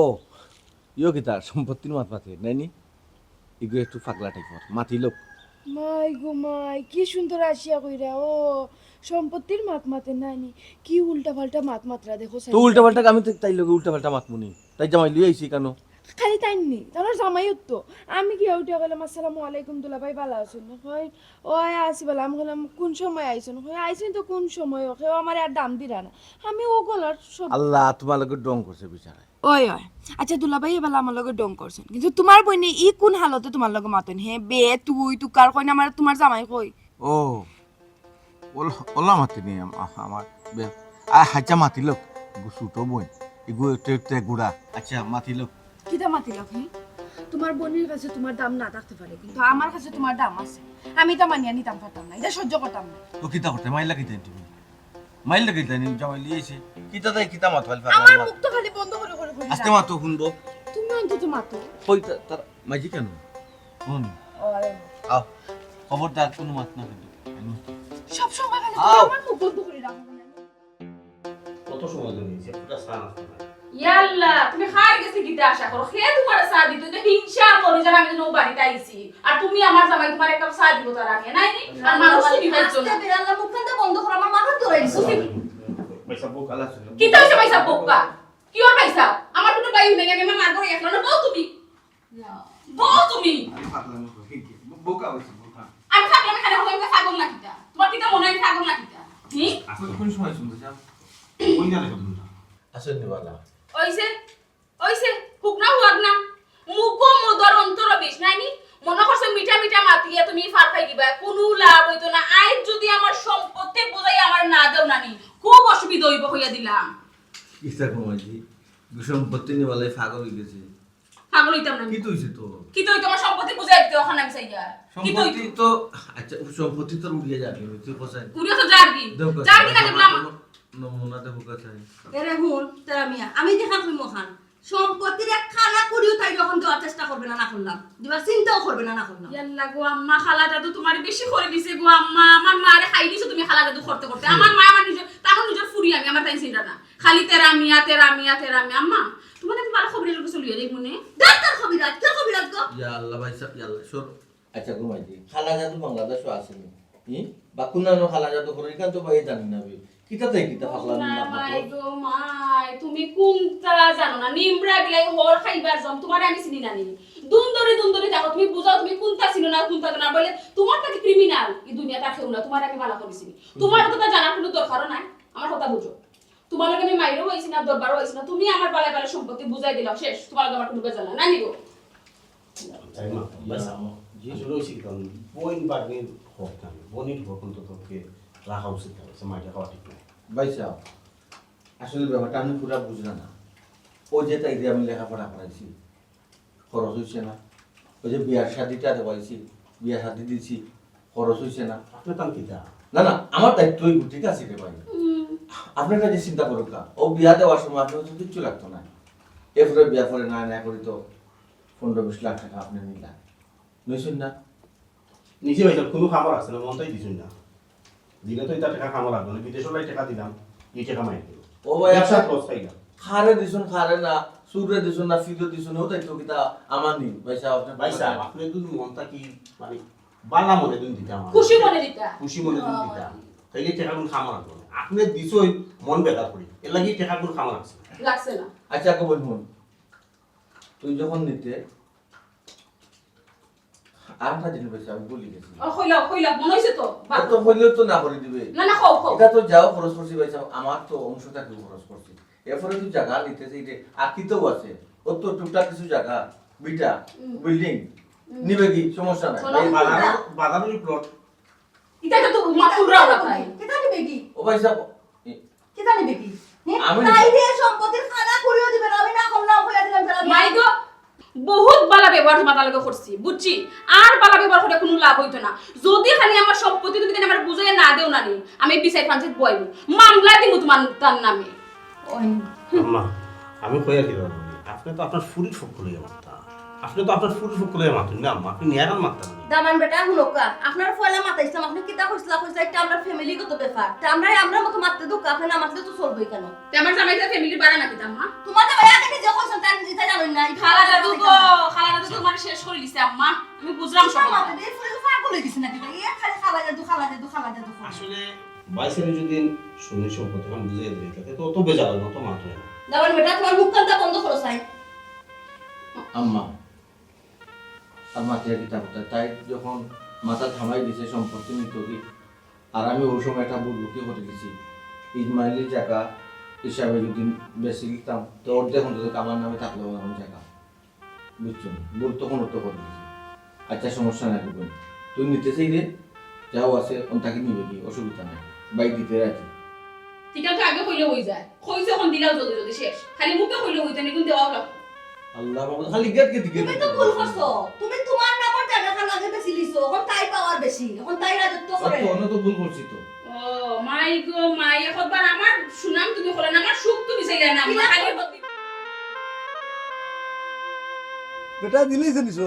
ইয়ো কিতা সম্পত্তির মাত মাতে নাইনি এগুলো একটু ফাগলা টাইপর মাতি লোক মাই গো মাই কি সুন্দর আসিয়া কইরা ও সম্পত্তির মাত মাতে নানি কি উল্টা পাল্টা মাত মাত্রা দেখো তো উল্টা পাল্টা আমি তো তাই লোক উল্টা পাল্টা মাতমুনি তাই জামাই লই আইছি কেন খালি তাই নি তার জামাই তো আমি কি উঠে বললাম আসসালামু আলাইকুম দুলাভাই ভালো আছেন হয় ও আসি বলে আমি বললাম কোন সময় আইছেন হয় আইছেন তো কোন সময় ওকে আমার আর দাম দিরা না আমি ও গলার সব আল্লাহ তোমার লগে ডং করছে বিচারে ওই ওই আচ্ছা দুলাভাই এবেলা আমার লগে ডং করছেন কিন্তু তোমার বইনে ই কোন হালতে তোমার লগে মাতেন হে বে তুই তুকার কই না আমার তোমার জামাই কই ও ওলা মাতিনি আমার হাচ্চা মাতি লোক সুটো বই এগু একটু গুড়া আচ্ছা মাতি লোক কিটা মাতি লক্ষ্মী তোমার বোনের কাছে তোমার দাম না থাকতে পারে কিন্তু আমার কাছে তোমার দাম আছে আমি তা মানিয়া নিতাম পারতাম না এটা সহ্য করতাম না তো কিতা করতে মাইলা কিতা তুমি মাইলা কিতা নি জামাই লিয়েছে কিতা তাই কিতা মাত ফাল আমার মুখ তো খালি বন্ধ করে করে করে আজকে মাতো শুনবো তুমি অন্তত মাতো কই তার মাঝি কেন শুন আও খবরদার কোনো মাত না কিন্তু সব সময় খালি আও। আমার মুখ বন্ধ করে রাখো কত সময় ধরে নিয়েছে পুরো স্নান আসতে না ইয়াল্লা তুমি খার গেছি গিতে আশা করো খে তোমার চা দিত তো হিংসা করি যারা আমি নো বাড়িতে আইছি আর তুমি আমার জামাই তোমার একটা চা দিব তার আগে নাই নি আর মানুষ তুমি পাইছো না আজকে বেরাল্লা মুখখানটা বন্ধ কর আমার মাথা ধরে দিছো পয়সা বউ কালা শুন কি তাইছে পয়সা বক্কা কি ওর পয়সা আমার কোনো বাই নাই আমি আমার মার করে একলা না বউ তুমি বোকা হইছে বোকা আমি থাকলে আমি খালি হইবে ছাগল না কিটা তোমার কিটা মনে হয় ছাগল না কিটা হি কোন সময় শুনতে চাও ওই জানে কথা আসেন বালা ওইছে হুক না মুখ মদর অন্তর বেশ নাইনি মনে করছে মিঠা মিঠা মাতিয়া তুমি ফার খাই দিবা কোনো লাভ হইতো না আই যদি আমার সম্পত্তি বোঝাই আমার না দাও নানি খুব অসুবিধা হইব হইয়া দিলাম কিতা কমাজি সম্পত্তি নিবালাই ফাগল হই গেছে পাগল হইতাম না কি তুইছে তো কি তো তোমার সম্পত্তি বুঝাই দিতে ওখানে আমি চাইয়া কি তো সম্পত্তি তো আচ্ছা সম্পত্তি তো উড়িয়ে যাবে তুই কোথায় কুড়িও তো জারবি না দেখলাম নমুনা দেবো কোথায় এরে হুন তেরা মিয়া আমি দেখা তুই মহান সম্পত্তির এক খানা করিও তাই যখন দেওয়ার চেষ্টা করবে না করলাম দিবার চিন্তাও করবে না করলাম ইয়াল্লা গো আম্মা খালা জাদু তোমার বেশি করে দিছে গো আম্মা আমার মারে খাই দিছো তুমি খালা জাদু করতে করতে আমার মা আমার নিজে তার নিজের ফুরি আমি আমার তাই চিন্তা না খালি তেরা মিয়া আম্মা তোমার আমি ভালো খবর লোক চলিয়ে দেই মনে ডাক্তার খবিরাজ কে খবিরাজ গো ইয়া আল্লাহ ভাই সাহেব ইয়া আল্লাহ সর আচ্ছা ঘুমাইজি খালা জাদু বাংলাদেশও আসেনি বা কুনানো খালা জাদু করে এখান তো ভাই জানি না কিতাতে কিতা ফাকলা না না মাই গো মাই তুমি কোনটা জানো না নিমরা বিলাই হর খাইবার জম তোমারে আমি চিনি না নি দুন্দরে দেখো তুমি বুঝাও তুমি কোনটা চিনো না কোনটা না বলে তোমার তো ক্রিমিনাল এই দুনিয়াটা কেউ না তোমারে আমি ভালো করেছি তোমার কথা জানার কোনো দরকার নাই আমার কথা বুঝো তোমার লগে আমি মাইরও হইছি না দরবারও হইছি না তুমি আমার বালে বালে সম্পত্তি বুঝাই দিলাও শেষ তোমার লগে আমার কোনো বেজাল না নি গো তাই না পয়সা আসলে ওই শিখতাম বইন বাগনির হোক না বনির হোক অন্তত তোকে রাখা উচিত আছে মাইটা খাওয়া ঠিক না ভাই সাহেব আসলে ব্যাপারটা আমি পুরা বুঝলাম না ও যে তাই দিয়ে আমি লেখাপড়া করাইছি খরচ হইছে না ওই যে বিয়ার শাদিটা দেওয়াইছি বিয়া শাদি দিছি খরচ হইছে না আপনি তান কি দা না না আমার দায়িত্বই ঠিক আছে রে ভাই আপনারা যে চিন্তা করুক না ও বিয়া দেওয়ার সময় আপনার তো কিচ্ছু লাগতো না এরপরে বিয়া করে না করি তো 15-20 লাখ টাকা আপনি নিলেন নইছেন না নিচে ভাই কোনো খাবার আছে না মনটাই দিছুন না দিলে তো এটা টাকা খাবার লাগবে না বিদেশ লাই টাকা দিলাম এই টাকা মাই দিল ও ভাই ব্যবসা আপনার খরচ খাইলাম খারে দিছুন খারে না সুরে দিছুন না ফিদো দিছুন ও তাই তো কিতা আমার নি ভাই সাহেব আপনি ভাই সাহেব আপনি যদি মনটা কি মানে বালা মনে দিন দিতে আমার খুশি মনে দিতা খুশি মনে দিন দিতে তাইলে টাকা কোন খাবার লাগবে না আপনি দিছই মন বেকার করি এর লাগি টাকা কোন খাবার আছে লাগছে না আচ্ছা কবল মন তুই যখন নিতে আরেকটা জিনিস ভাই সাহেব বলি গেছি কইলা মনে হইছে তো বাহ। তো হইলেও তো না করে দিবে না না খাও খাও এটা তো যাও খরচ করছি ভাই সাহেব আমার তো অংশটা কি খরচ করছি এরপরে তুই জায়গা নিতেছে এটা আকিতেও আছে ওর তো টুকটাক কিছু জায়গা বিটা বিল্ডিং নিবে কি সমস্যা নাই শোনো, এই বাজারের প্লট এটা তো মাতুরা লাগাই কেতা নিবে কি ও ভাই সাহেব কেতা নিবে কি আমি তাই দিয়ে সম্পত্তির খানা করিও দিবেন আমি না করলাম কইয়া দিলাম তারা মাই গো বহুত বালা ব্যবহার মাথা লাগে করছি বুঝছি আর বালা ব্যবহার করে কোনো লাভ হইতো না যদি খালি আমার সম্পত্তি তুমি যদি আমার বুঝাইয়া না দেও না নি আমি বিচার ফান্সে বইব মামলা দিব তোমার তার নামে আম্মা আমি কইয়া কি বলবো আপনি তো আপনার ফুরি ফুক করে মারতা আপনি তো আপনার ফুরি ফুক করে মারতেন না আম্মা আপনি নিয়ারান মারতেন দামান বেটা হুনকা আপনার ফয়লা মাতাইছিলাম আপনি কিতা কইছলা কইছা একটা আমরা ফ্যামিলিগত ব্যাপার তা আমরা মতো মারতে দুঃখ আপনি না মারতে তো চলবেই কেন তে আমার জামাইটা ফ্যামিলি বাড়া নাকি তাম্মা তোমাদের ভাইয়া দেখি যে কইছেন তাই এটা জানেন না খালা দাদু তো তোমার শেষ করে দিছে আম্মা আমি বুঝলাম সব মাতে দিয়ে ফুলে পাগল হয়ে গেছে নাকি এই খালি খালা জাদু আসলে বাইসের যদি শুনি সম্পত্তি আমি বুঝিয়ে দিই তাতে তো অত বেজাল না তো মাত্র না দামান বেটা তোমার মুখ কান্তা বন্ধ করো চাই আম্মা আমার যে কিতাবটা তাই যখন মাথা থামাই দিছে সম্পত্তি নিত কি আর আমি ওই সময় একটা ভুল বুকি করে দিছি ইসমাইলি জায়গা হিসাবে যদি বেশি লিখতাম তো অর্ধেক অন্তত আমার নামে থাকলেও আমার জায়গা বুঝছো ভুল তখন তো করে দিছি আচ্ছা সমস্যা নাই বোন তুই নিতে চাই রে যাও আছে তাকে নিবে কি অসুবিধা নাই বাইক দিতে আছে ঠিক আছে আগে কইলে হই যায় কইছে কোন দিলাও জলদি জলদি শেষ খালি মুখে কইলে হইতে নি কিন্তু দেওয়া লাগবে আল্লাহ বাবা খালি গেট কে দিকে তুমি তো ভুল করছো তুমি তোমার নামর জায়গা খান আগে বেশি লিছো এখন তাই পাওয়ার বেশি এখন তাই রাজত্ব করে তো ভুল করছি তো ও মাই গো মাই একবার আমার সুনাম তুমি হলেন আমার সুখ তুমি চাইলে না আমার খালি বলতে বেটা দিলেই জানিস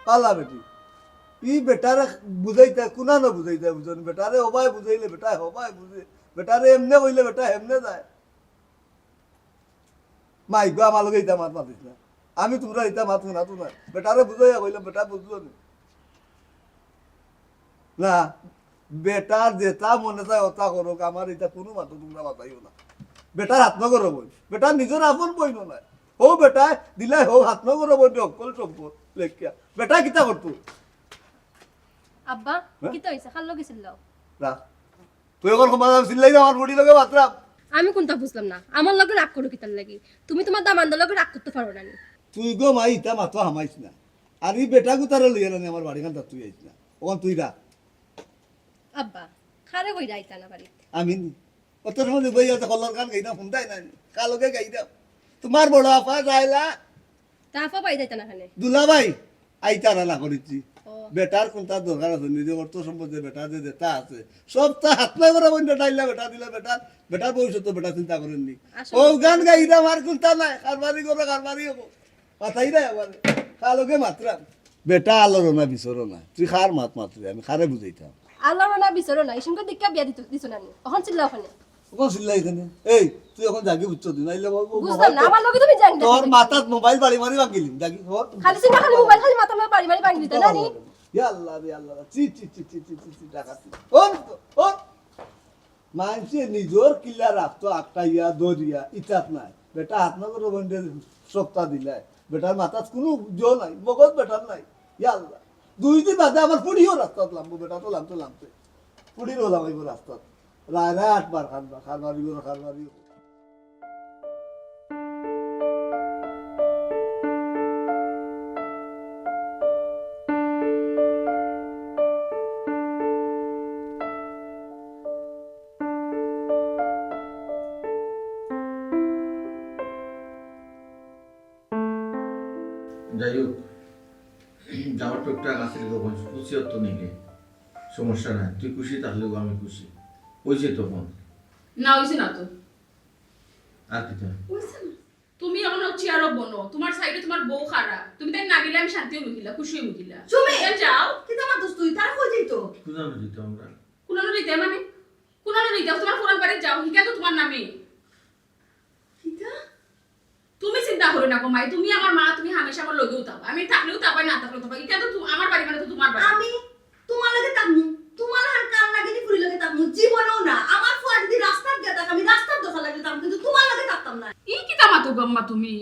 পালা বেটি ই বেটারে বুঝাইতে কোনা না বুঝাইতে বুঝুন বেটারে হবাই বুঝাইলে বেটা হবাই বুঝে বেটারে এমনে কইলে বেটা এমনে যায় মাই গো আমার লগে ইতা মাত মাতিস না আমি তোমরা ইতা মাত না তো না বেটারে বুঝাইয়া কইলাম বেটা বুঝলো না বেটার যেটা মনে চায় ওটা করুক আমার এটা কোনো মাতো তোমরা মাতাইও না বেটার হাত নগর বই বেটার নিজের আপন বই নয় ও বেটা দিলে হোক হাত নগর বই অকল সম্পদ লেখিয়া বেটা কিতা করতো আব্বা কি তো হইছে খাল্লো গেছিল রাখ তুই এখন সমাধান চিল্লাই আমার বডি লগে মাত্রা আমি কোনটা বুঝলাম না আমার লগে রাগ করো কিতার লাগি তুমি তোমার দামানদার লগে রাগ করতে পারো না তুই গো মাই ইটা মাতো হামাইছ না আর এই বেটা গুতারে লইয়া না আমার বাড়ি খান তুই আইছ না ওখান তুই রাখ আব্বা খারে কই রাইতা না বাড়ি আমিন অত সময় বই আছে কলার গান গাইনা শুনতাই না কালকে গাই দাও তোমার বড় আপা যাইলা তাফা পাই যাইতা না খানে দুলা ভাই আইতা না করিছি ও বেটার কোনটা দরকার আছে নিজে অর্থ সম্পদ বেটা যে যেটা আছে সব তা হাত না করে বন্ধ ডাইলা বেটা দিলা বেটার ভবিষ্যৎ বেটা চিন্তা করেননি ও গান গাইরা আমার কোনটা নাই কারবারি করে কারবারি হবো মাথাই নাই আমার কালকে মাত্রা বেটা আলোর না বিচরো না তুই খার মাত মাত্রে আমি খারে বুঝাইতাম আল্লাহ না বিচারো না ইসুনকে দিক্কা বিয়া দিছ না নি ওখান চিল্লা ওখানে ওখান চিল্লাই এখানে এই তুই এখন জাগি বুঝছো তুই নাইলে বুঝলাম না আমার লগে তুমি জানি তোর মাথাত মোবাইল বাড়ি মারি ভাঙিলিম জাগি হর খালি চিন্তা খালি মোবাইল খালি মাথা মারি মারি ভাঙি দিতা না নি ইয়া আল্লাহ রে আল্লাহ চি চি চি চি চি চি ডাকাতি ওন মানছে নিজর কিলা রাখতো একটা ইয়া দরিয়া ইতাত নাই বেটা হাত না করে বন্ধে সপ্তাহ দিলাই বেটার মাথাত কোনো জো নাই মগজ বেটার নাই ইয়া আল্লাহ 2 দিন বাদে আমার পুড়িও রাস্তাত লামবো বেটা তো লামতে পুড়ির ওলা হইব রাস্তাত রায় 8 বার খারবারি যাই হোক যাওয়ার টুকটাক আসলে খুশি হতো নাকি সমস্যা নাই তুই খুশি থাকলেও আমি খুশি হয়েছে তখন না হইছে না তো আর কি হইছে না তুমি এখন চেয়ারও বনো তোমার সাইডে তোমার বউ খারাপ তুমি তাই না গেলে আমি শান্তিও মুখিলা খুশিও মুখিলা সুমি যাও কিতা মাতুস তুই তারা কই যাইতো কুনানো দিত আমরা কুনানো দিতে মানে কুনানো দিতে তোমার পুরান বাড়ি যাও হিকা তো তোমার নামে কিতা তুমি চিন্তা করো না গো মাই তুমি আমার মা তুমি হামেশা আমার লগেও থাকবা আমি থাকলেও থাকবা না থাকলেও থাকবা এটা তো আমার বাড়ি মানে তো তোমার বাড়ি আমি তোমার লগে তাকমু তোমার আর কান লাগেনি ফুরি লগে তাকমু জীবনেও না আমার ফুয়া যদি রাস্তার গিয়া থাক আমি রাস্তার দোকান লাগে তাকমু কিন্তু তোমার লগে থাকতাম না এই কি তামাতো গম্মা তুমি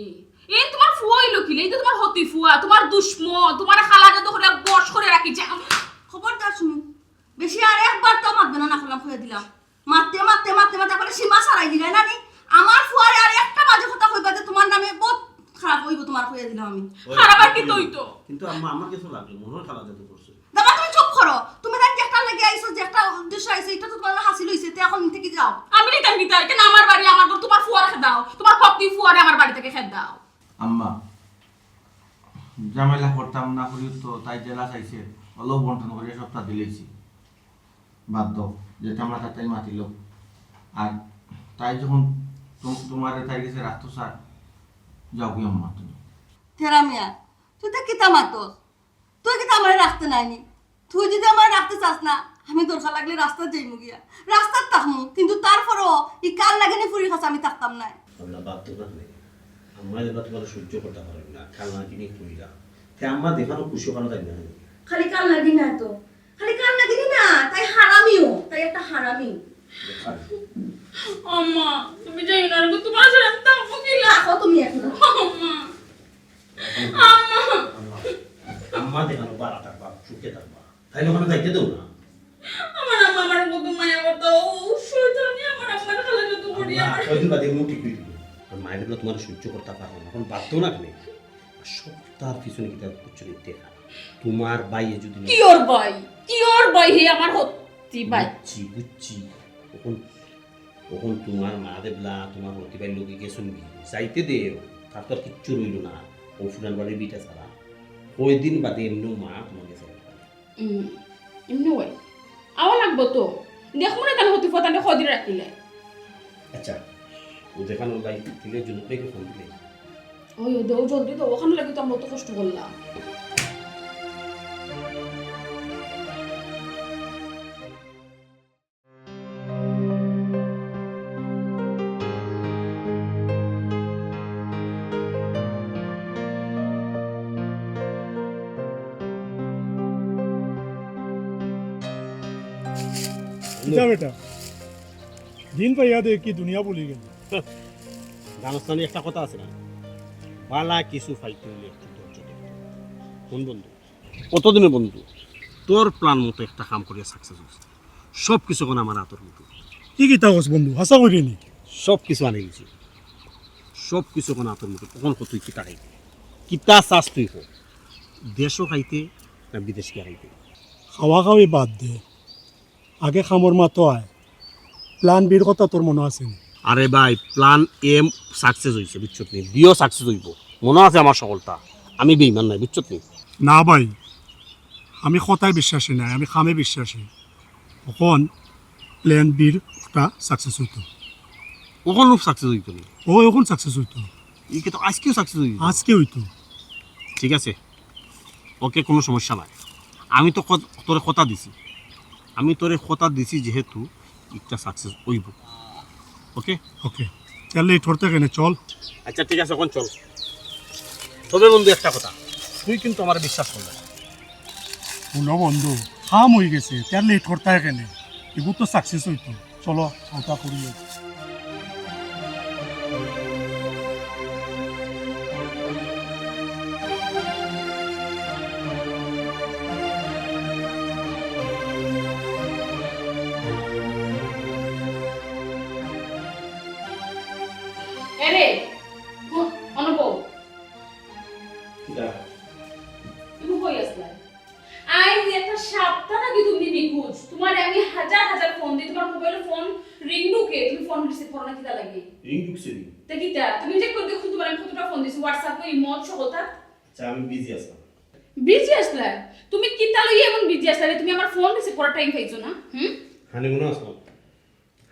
এই তোমার ফুয়া হইলো কি এই তো তোমার হতি ফুয়া তোমার দুশমন তোমার খালাটা তো করে বশ করে রাখিছে খবরদার শুনো বেশি আর একবার তো মারবে না খলাম হয়ে দিলাম মারতে মারতে মারতে মারতে পরে সীমা ছাড়াই দিলে নানি আমার ফুয়ারে আর একটা বাজে কথা কইবা যে তোমার নামে বহুত খারাপ হইব তোমার হয়ে দিলাম আমি খারাপ আর কি তৈতো কিন্তু আম্মা আমার কিছু লাগলো মনে হয় খালা যেতে করছে দাদা তুমি চুপ করো তুমি তাই একটা লাগে আইছো যে একটা উদ্দেশ্য আইছো এটা তো তোমার হাসি লইছে তে এখন থেকে যাও আমি নিতাম নিতা কেন আমার বাড়ি আমার ঘর তোমার ফুয়ারে খেয়ে দাও তোমার পত্নী ফুয়ারে আমার বাড়ি থেকে খেয়ে দাও আম্মা ঝামেলা করতাম না করি তো তাই জেলা চাইছে অলপ বন্টন করে সপ্তাহ দিলেছি বাধ্য যেতে আমরা তাই মাতিল আর তাই যখন তোমার তাই গেছে রাখতো স্যার যাও কি আম্মা তুমি তেরা মিয়া তুই তো কিতা মাতস তুই কিতা আমার রাখতে নাইনি তুই যদি আমার রাখতে চাস না আমি দরকার লাগলে রাস্তা যাইমু গিয়া রাস্তার থাকমু কিন্তু তারপরও ই কাল লাগেনি ফুরি খাস আমি থাকতাম না আমরা বাদ তো না আমরা এবার তোমার সহ্য করতে পারবো না খালনা কিনে কইরা তে আমরা দেখানো খুশি ওখানে যাই না খালি কাল লাগি না তো খালি কাল লাগি না তাই হারামিও তাই একটা হারামি আম্মা তুমি যাই না গো তোমার সাথে আমি থাকবো কি রাখো তুমি এখন আম্মা আম্মা আম্মা দেখানো বাড়া থাকবা সুখে থাকবা তাই ওখানে যাইতে দেও না আমার আম্মা আমার কত মায়া করতো ও শয়তানি আমার আম্মার খালা তো করি আমার কয়দিন বাদে মুটি কই দিব মায়ের গুলো তোমার সহ্য করতে পারবো না এখন বাধ্য না কেন সব তার পিছনে কি তার পিছনে দেখা তোমার বাইয়ে যদি কি ওর ভাই হে আমার হতি ভাই বুঝছি তখন তখন তোমার মা দেবলা তোমার হতি ভাই লোকে গেছুন যাইতে দেও তার তো আর কিচ্ছু রইল না ও ফুরান বাড়ির বিটা ছাড়া ওই দিন বাদে এমনি মা তোমার গেছে এমনি ওই আওয়া লাগবো তো দেখো না তাহলে হতি ফতানে খদি রাখিলে আচ্ছা ও দেখানো ভাই দিলে জন্য ফোন দিলে ওই দেও জলদি তো ওখানে লাগি তো আমরা তো কষ্ট করলাম যা বেটা দিন পাইয়া দে কি দুনিয়া বলি গেল গানস্থানে একটা কথা আছে না বালা কিছু ফাইতে হইলে একটু ধৈর্য ধরতে কোন বন্ধু কতদিনের বন্ধু তোর প্ল্যান মতো একটা কাম করিয়া সাকসেস হয়েছে সব কিছু কোন আমার হাতের মতো কি কি তাগস বন্ধু হাসা করি নি সব কিছু আনি গেছি সব কিছু কোন হাতের মতো তখন কত তুই কিতা খাইতে কিতা চাষ তুই হোক দেশও খাইতে না বিদেশকে খাইতে খাওয়া খাওয়াই বাদ দে আগে খামর মাতো আয় প্ল্যান বির কথা তোর মনে আছে নি? আরে ভাই প্ল্যান এম সাকসেস হয়েছে বুঝছত নি বিও সাকসেস হইব মনে আছে আমার সকলটা আমি বেইমান নাই বুঝছত নি না ভাই আমি কথায় বিশ্বাসী নাই আমি খামে বিশ্বাসী তখন প্ল্যান বির ওটা সাকসেস হইতো কখন রূপ সাকসেস হইতো নি ও এখন সাকসেস হইতো এই কিন্তু আজকেও সাকসেস হইব আজকে হইতো ঠিক আছে ওকে কোনো সমস্যা নাই আমি তো তোরে কথা দিছি যেহেতু একটা সাকসেস হইব ওকে ওকে চল এই ঠোরতে কেনে চল আচ্ছা ঠিক আছে এখন চল তবে বন্ধু একটা কথা তুই কিন্তু আমার বিশ্বাস করলে বলো বন্ধু খাম হয়ে গেছে তার এই ঠোরতে কেনে এগুলো তো সাকসেস হইতো চলো ওটা করিয়ে এরে অনুভব তুমি কই আসলে আই একটা সপ্তাহ নাকি তুমি নিখোঁজ তোমার আমি হাজার হাজার ফোন দিই তোমার মোবাইলে ফোন রিং ঢুকে তুমি ফোন রিসিভ করো না কিটা লাগে রিং ঢুকছে নি তা কিটা তুমি চেক করে দেখো তোমার আমি কতটা ফোন দিছি হোয়াটসঅ্যাপে ইমোট সকলটা আচ্ছা আমি বিজি আছি বিজি আসলে তুমি কিটা লই এমন বিজি আসলে তুমি আমার ফোন রিসিভ করার টাইম পাইছো না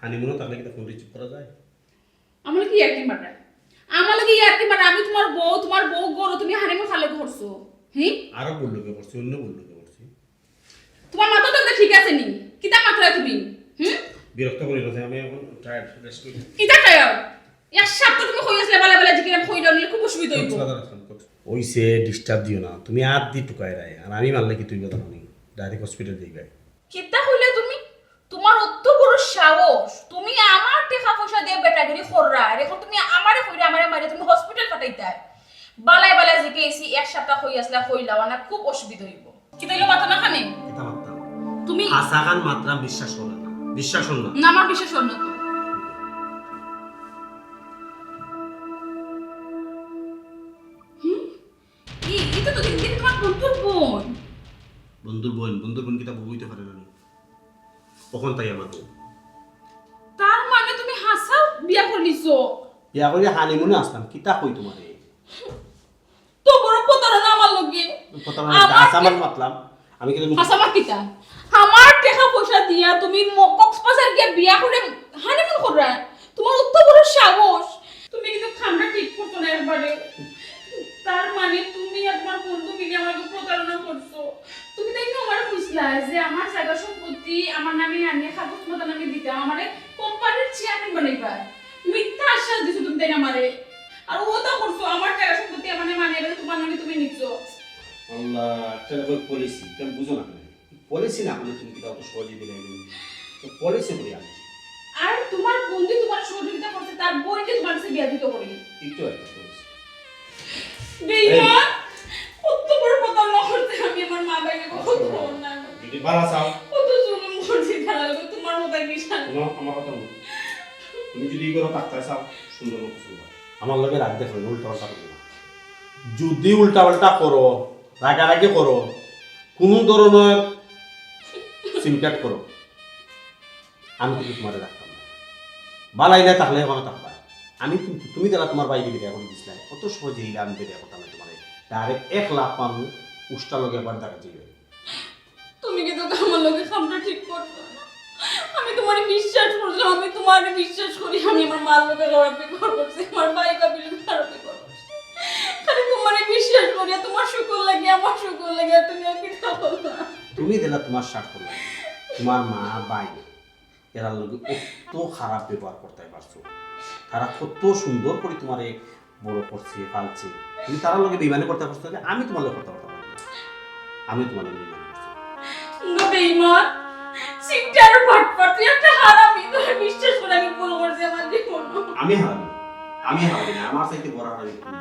হানিমুনও তাহলে কি ফোন রিসিভ করা যায় আমরা কি একদিন বাটা আমার লাগে ইয়ার্কি মানে আমি তোমার বউ গরো তুমি হারামি খালে করছো হি আরো বললো কে করছি অন্য বললো কে করছি তোমার মাথা তো ঠিক আছে নি কিতা মাত্রা তুমি বিরক্ত করি না আমি এখন টায়ার্ড রেস্ট করি কিতা খাও এক সপ্তাহ তুমি কই আসলে বালা বালা জিকিরা কই দাও নিলে খুব অসুবিধা হইব ওইসে ডিস্টার্ব দিও না তুমি আর দি টুকাই রায় আর আমি মানলে কি তুই কথা নি ডাইরেক্ট হসপিটাল দিয়ে গাই কিতা হইলে তুমি তোমার অত বড় সাহস তুমি আমার টাকা পয়সা দিয়ে বেটাগিরি কররা আর এখন তুমি আমারে কইরা আমারে মাইরে তুমি হসপিটাল পাঠাইতা বালাই বালাই জিকে এসি এক সপ্তাহ কই আসলা কইলাও না খুব অসুবিধা হইব কিতা হইলো মাথা না খানে কিতা মাত্রা তুমি আসাগান মাত্রা বিশ্বাস হল না বিশ্বাস হল না না আমার বিশ্বাস হল না তো এটা তো দিন তোমার বন্ধুর বন্ধুর বোন কিতা বউ হইতে পারে না কখন তাই আমার বউ তার মানে তুমি হাসা বিয়া করলিছো বিয়া করে হানিমুনে আসলাম কিতা কই তোমারে তো বড় প্রতারণা আমার লগে আমার মাতলাম আমি কিন্তু হাসা মাকিতা আমার টাকা পয়সা দিয়া তুমি কক্সবাজার গিয়ে বিয়া করে হানিমুন কররা তোমার অত বড় সাহস তুমি কিন্তু খামটা ঠিক করছো না একবারে তার মানে তুমি আর তোমার বন্ধু মিলে আমাকে প্রতারণা করছো তুমি তাই না আমার বুঝলা যে আমার জায়গা সম্পত্তি আমার নামে আনিয়ে কাগজ মতো নামে দিতে আমারে কোম্পানির চেয়ারম্যান বানাইবা মিথ্যা আশ্বাস দিছো তুমি তাই না আমারে আর ও তো করছো আমার জায়গা সম্পত্তি আমার নামে আনিয়ে তোমার নামে তুমি নিচ্ছো আল্লাহ একটা পলিসি তুমি বুঝো না পলিসি না হলে তুমি কিতা অত সহজে দিলে তো পলিসি করি আমি আর তোমার বন্ধু তোমার সহযোগিতা করতে তার বোনকে তোমার কাছে বিয়া দিতে করি একটু একটা পলিসি বেইমান কত বড় প্রতারণা করতে আমি আমার মা বাইকে কত না যদি বালা চাও কত জুলুম করছি তারা তোমার মতো নিশান আমার কথা বলো তুমি যদি করো তাকতা চাও সুন্দর মতো শুনবা আমার লগে রাগ দেখো উল্টা পাল্টা করবে না যদি উল্টা পাল্টা করো রাগারাগি করো কোনো ধরনের সিমকাট করো আমি কিন্তু তোমার রাখতাম না বালাই না থাকলে এখন থাকবা আমি কিন্তু তুমি যারা তোমার বাইরে বেরিয়ে এখন দিছিলাম কত সহজে হিলে আমি বেরিয়ে কথা না তোমার ডাইরেক্ট 1 লাখ পাবো উষ্টা লগে একবার দেখা যাবে তুমি কিন্তু আমার লগে খামটা ঠিক করছো না আমি তোমারে বিশ্বাস করছিলাম আমি তোমারে বিশ্বাস করি আমি আমার মার লগে খারাপ করছি আমার ভাই কাবিল খারাপ করছি খালি তোমারে বিশ্বাস করি তোমার শুকর লাগে আমার শুকর লাগে তুমি আর কি থাকো না তুমি দিলা তোমার স্বার্থ লাগে তোমার মা ভাই এরা লগে কত খারাপ ব্যবহার করতে পারছো তারা কত সুন্দর করে তোমারে বড় করছে পালছে তুমি তারা লগে বিমানে করতে পারছো না আমি তোমার লগে করতে পারতাম না আমি তোমার লগে বিমানে করছি বেঈমান সিটার ভাটপাট তুই একটা হারামি তোর বিশ্বাস করে আমি ভুল করছি আমার জীবন আমি হারামি না আমার চাইতে বড় হারামি তুমি